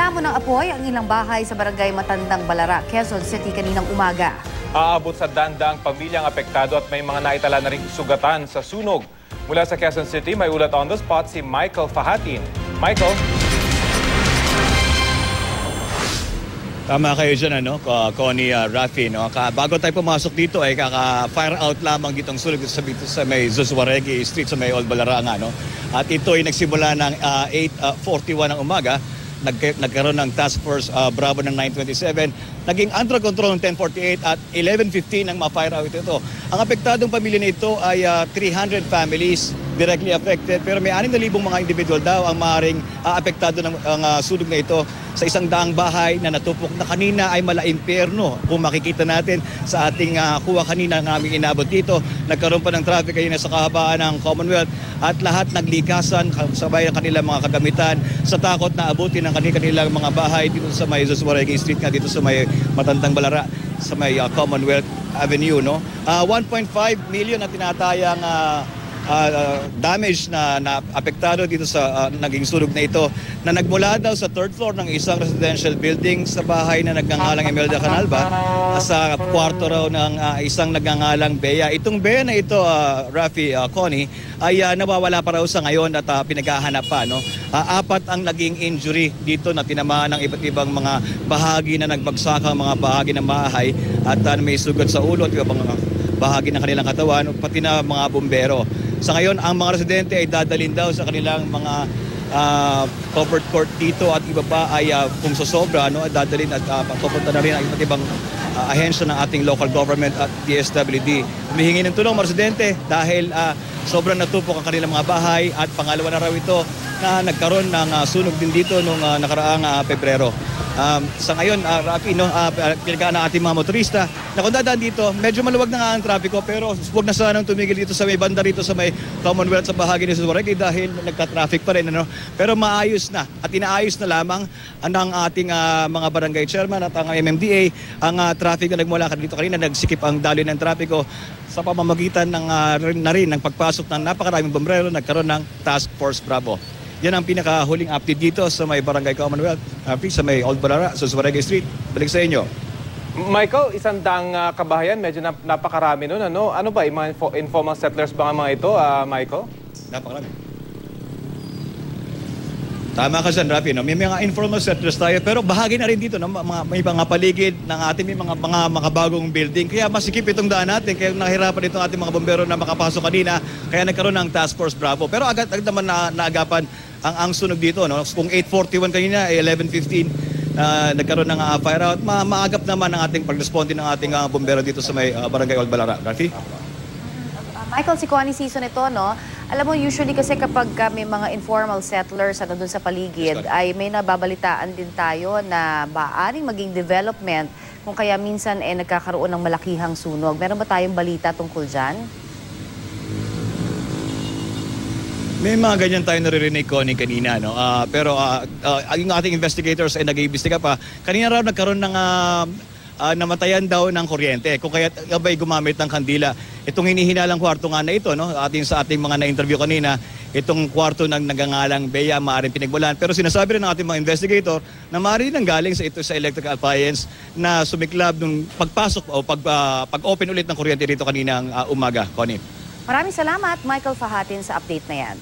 Nilamon ng apoy ang ilang bahay sa barangay Matandang Balara, Quezon City kaninang umaga. Aabot sa dandaang pamilyang apektado at may mga naitala na ring sugatan sa sunog. Mula sa Quezon City, may ulat on the spot si Michael Fahatin. Michael? Tama kayo dyan, Connie, Rafi. Bago tayo pumasok dito, ay kaka-fire out lamang ditong sunog dito sa may Zuzuaregi Street sa may Old Balaranga. At ito ay nagsimula ng 8:41 ng umaga. Nagkaroon ng Task Force Bravo ng 927. Naging under control ng 10:48 at 11:15 ang ma-fire out ito. Ang apektadong pamilya nito ay 300 families directly affected. Pero may 6,000 mga individual daw ang maaaring apektado ng sunog na ito sa 100 bahay na natupok na kanina ay mala-imperno. Kung makikita natin sa ating kuha kanina ng aming inabot dito, nagkaroon pa ng traffic kanina sa kahabaan ng Commonwealth at lahat naglikasan sabay ng kanilang mga kagamitan sa takot na abutin ng kanilang mga bahay dito sa may Zuzuaregi Street nga dito sa may Matandang Balara sa may Commonwealth Avenue. 1.5 million na tinatayang damage na apektado dito sa naging sunog na ito na nagmula daw sa third floor ng isang residential building sa bahay na nagngangalang Imelda Canalba sa kwarto raw ng isang nagngangalang Bea. Itong Bea na ito, Rafi, Connie, ay nawawala pa raw sa ngayon at pinaghahanap pa. Apat ang naging injury dito na tinamaan ng iba't ibang mga bahagi na nagbagsak ang mga bahagi ng bahay at may sugat sa ulo at ibang mga bahagi ng kanilang katawan pati na mga bumbero. Sa ngayon, ang mga residente ay dadalhin daw sa kanilang mga covered court dito at iba pa ay kung sosobra, dadalhin at pupunta na rin ang iba't ibang ahensya ng ating local government at DSWD. Humihingi ng tulong mga residente dahil sobrang natupok ang kanilang mga bahay at pangalawa na raw ito na nagkaroon ng sunog din dito noong nakaraang Pebrero. Sa ngayon, Rafi, pinagaan ng ating mga motorista na kung dadaan dito, medyo maluwag na nga ang trapiko pero huwag na sanang tumigil dito sa may banda rito sa may Commonwealth sa bahagi ni Zuzuaregi dahil nagka-traffic pa rin. Pero maayos na at inaayos na lamang ng ating mga barangay chairman at ang MMDA ang traffic na nagmula dito kanina, nagsikip ang daloy ng trapiko sa pamamagitan ng ng pagpasok ng napakaraming bombrero, nagkaroon ng Task Force Bravo. Yan ang pinakahuling update dito sa may Barangay Commonwealth, sa may Old Balara, sa Zuzuaregi Street. Balik sa inyo. Michael, 100 kabahayan, medyo napakarami nun. Ano ba, mga informal settlers ba ang mga ito, Michael? Napakarami. Tama ka dyan, Rafi. May mga informal settlers tayo, pero bahagi na rin dito, may mga paligid ng ating may mga makabagong building. Kaya masikip itong daan natin, kaya nahirapan itong ating mga bombero na makapasok kanina, kaya nagkaroon ng Task Force Bravo. Pero agad naman naagapan ang sunog dito. Kung 8:41 kanina, 11:15, nagkaroon ng fire out. Maagap naman ang ating pag-responde ng ating bombero dito sa may Barangay Old Balara. Rafi? Michael, si Connie season ito, Alam mo, usually kasi kapag may mga informal settlers doon sa paligid, ay may nababalitaan din tayo na maaring maging development kung kaya minsan nagkakaroon ng malakihang sunog. Meron ba tayong balita tungkol dyan? May mga ganyan tayo naririnig, Connie, kanina. Pero yung ating investigators ay nag-iimbestiga pa. Kanina raw nagkaroon ng namatayan daw ng kuryente. Kung kaya abay gumamit ng kandila. Itong hinihinalang kwarto nga na ito, sa ating mga na-interview kanina, itong kwarto ng nagangalang Bea, maaaring pinagmulan. Pero sinasabi rin ng ating mga investigator na maaaring nanggaling sa electrical appliance na sumiklab nung pagpasok o pag-open ulit ng kuryente dito kaninang umaga, Connie. Maraming salamat, Michael Fahatin, sa update na yan.